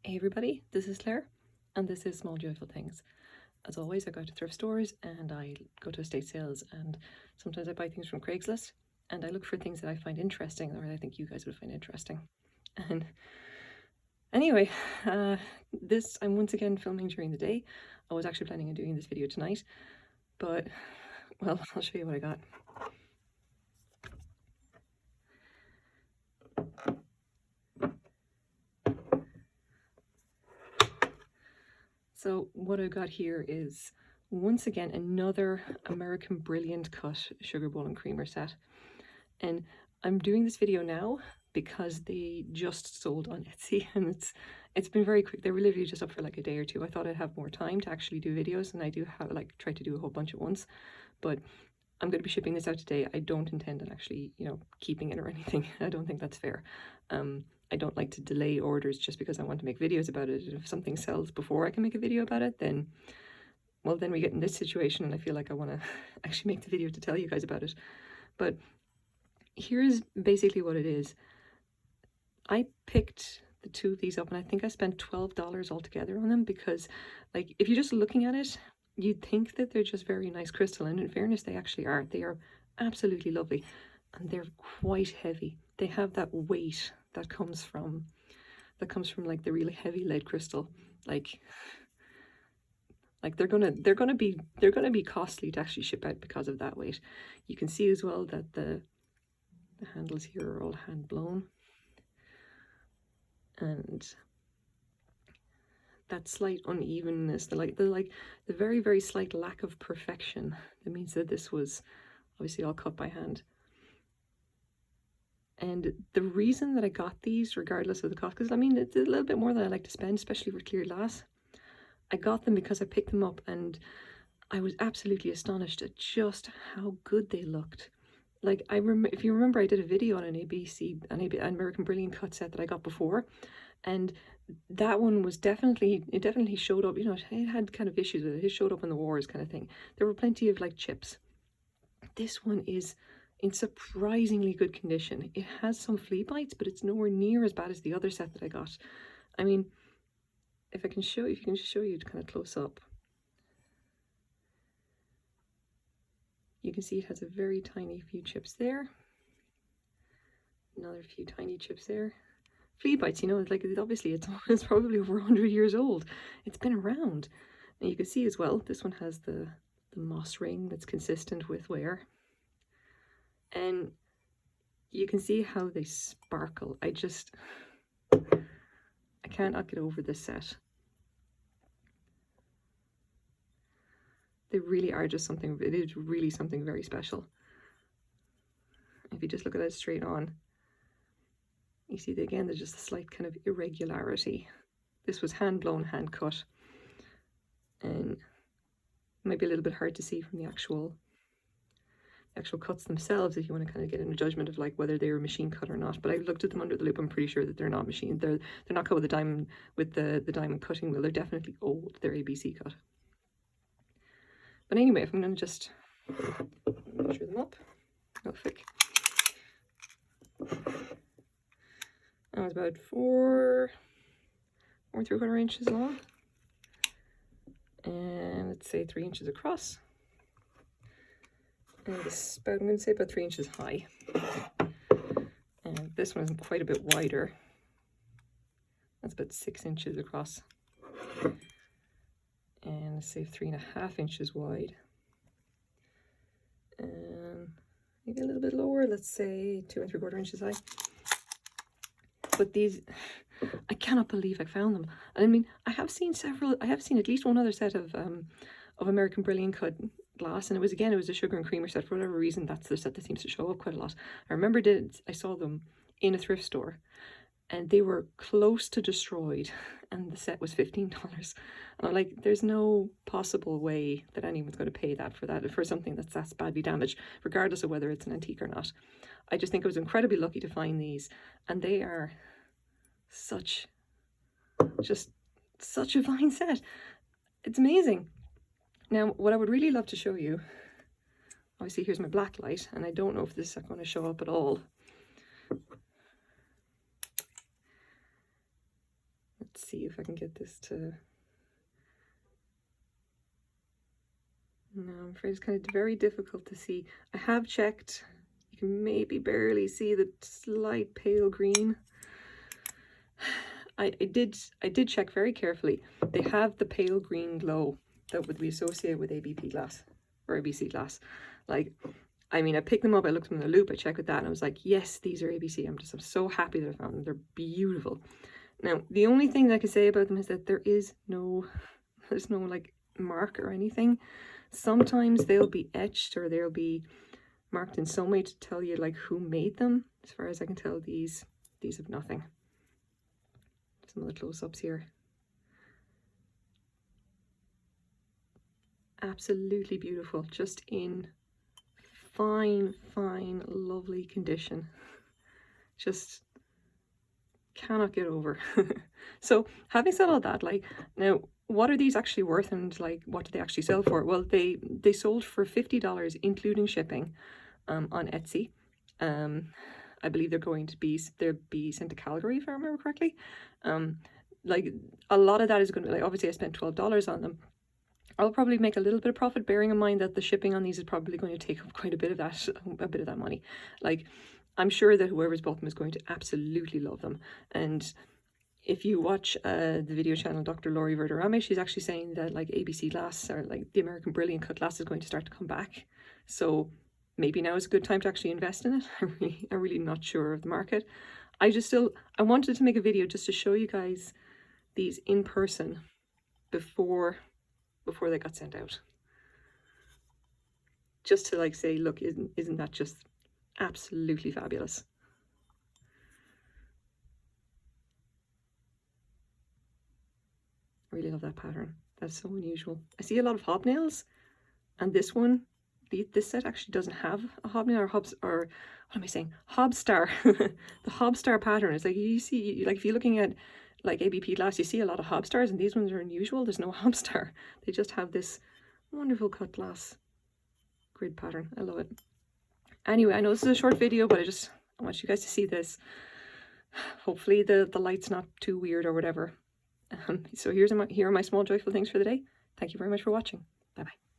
Hey everybody, this is Claire, and this is Small Joyful Things. As always, I go to thrift stores and I go to estate sales, and sometimes I buy things from Craigslist, and I look for things that I find interesting or I think you guys would find interesting. And anyway, this I'm once again filming during the day. I was actually planning on doing this video tonight, but well, I'll show you what I got. So what I got here is once again another American Brilliant Cut Sugar Bowl and Creamer set. And I'm doing this video now because they just sold on Etsy, and it's been very quick. They were literally just up for like a day or two. I thought I'd have more time to actually do videos, and I do have try to do a whole bunch at once, but I'm going to be shipping this out today. I don't intend on actually, keeping it or anything. I don't think that's fair. I don't like to delay orders just because I want to make videos about it. If something sells before I can make a video about it, then we get in this situation, and I feel like I want to actually make the video to tell you guys about it. But here's basically what it is. I picked the two of these up, and I think I spent $12 altogether on them because, like, if you're just looking at it, you'd think that they're just very nice crystal, and in fairness, they actually are. They are absolutely lovely, and they're quite heavy. They have that weight that comes from like the really heavy lead crystal. Like they're gonna be costly to actually ship out because of that weight. You can see as well that the handles here are all hand blown, and that slight unevenness, the very, very slight lack of perfection, that means that this was obviously all cut by hand. And the reason that I got these, regardless of the cost, because I mean it's a little bit more than I like to spend, especially for clear glass, I got them because I picked them up and I was absolutely astonished at just how good they looked. Like, if you remember, I did a video on an American Brilliant Cut set that I got before, and that one was definitely showed up. It had kind of issues with it. It showed up in the wars, kind of thing. There were plenty of like chips. This one is in surprisingly good condition. It has some flea bites, but it's nowhere near as bad as the other set that I got. I mean, if you can show you kind of close up, you can see it has a very tiny few chips there. Another few tiny chips there. Flea bites, obviously it's probably over 100 years old. It's been around. And you can see as well, this one has the moss ring that's consistent with wear. And you can see how they sparkle. I cannot get over this set. They really are just something, it is really something very special. If you just look at it straight on, you see that again, there's just a slight kind of irregularity. This was hand blown, hand cut, and it might be a little bit hard to see from the actual cuts themselves if you want to kind of get in a judgment of like whether they were machine cut or not. But I looked at them under the loop. I'm pretty sure that they're not machine. They're not cut with the diamond cutting wheel. They're definitely old. They're ABC cut. But anyway, if I'm going to just measure them up real quick. That was about 4 3/4 inches long, and let's say 3 inches across. And this I'm going to say about 3 inches high. And this one is quite a bit wider. That's about 6 inches across. And let's say 3.5 inches wide. And maybe a little bit lower, let's say 2 3/4 inches high. But these, I cannot believe I found them. And I mean, I have seen at least one other set of American Brilliant Cut glass, and it was a sugar and creamer set. For whatever reason, that's the set that seems to show up quite a lot. I remember I saw them in a thrift store, and they were close to destroyed, and the set was $15. And I'm like, there's no possible way that anyone's going to pay that for something that's badly damaged, regardless of whether it's an antique or not. I just think I was incredibly lucky to find these, and they are just such a fine set. It's amazing. Now, what I would really love to show you, obviously here's my black light, and I don't know if this is going to show up at all. let's see if I can get this to... No, I'm afraid it's kind of very difficult to see. I have checked. You can maybe barely see the slight pale green. I did check very carefully. They have the pale green glow that would be associated with ABP glass or ABC glass. Like, I mean, I picked them up, I looked at them in the loop, I checked with that, and I was like, yes, these are ABC. I'm so happy that I found them. They're beautiful. Now, the only thing that I can say about them is that there's no like mark or anything. Sometimes they'll be etched or they'll be marked in some way to tell you like who made them. As far as I can tell, these have nothing. Some of the close-ups here. Absolutely beautiful, just in fine, lovely condition. Just cannot get over. So having said all that, like, now what are these actually worth, and like what do they actually sell for? Well, they sold for $50 including shipping on Etsy. I believe they'll be sent to Calgary, if I remember correctly. Like, a lot of that is going to, like, obviously I spent $12 on them. I'll probably make a little bit of profit, bearing in mind that the shipping on these is probably going to take up quite a bit of that money. Like, I'm sure that whoever's bought them is going to absolutely love them. And if you watch the video channel Dr. Lori Verderame, she's actually saying that like ABC glass, or like the American Brilliant cut glass, is going to start to come back. So maybe now is a good time to actually invest in it. I'm really not sure of the market. I wanted to make a video just to show you guys these in person before they got sent out. Just to like say, look, isn't that just absolutely fabulous? I really love that pattern. That's so unusual. I see a lot of hobnails, and this one, this set actually doesn't have a hobnail, or what am I saying? Hobstar. The Hobstar pattern is like, you see, like if you're looking at like ABP glass, you see a lot of Hobstars, and these ones are unusual. There's no Hobstar. They just have this wonderful cut glass grid pattern. I love it. Anyway, I know this is a short video, but I want you guys to see this. Hopefully the light's not too weird or whatever. So here are my small joyful things for the day. Thank you very much for watching. Bye bye.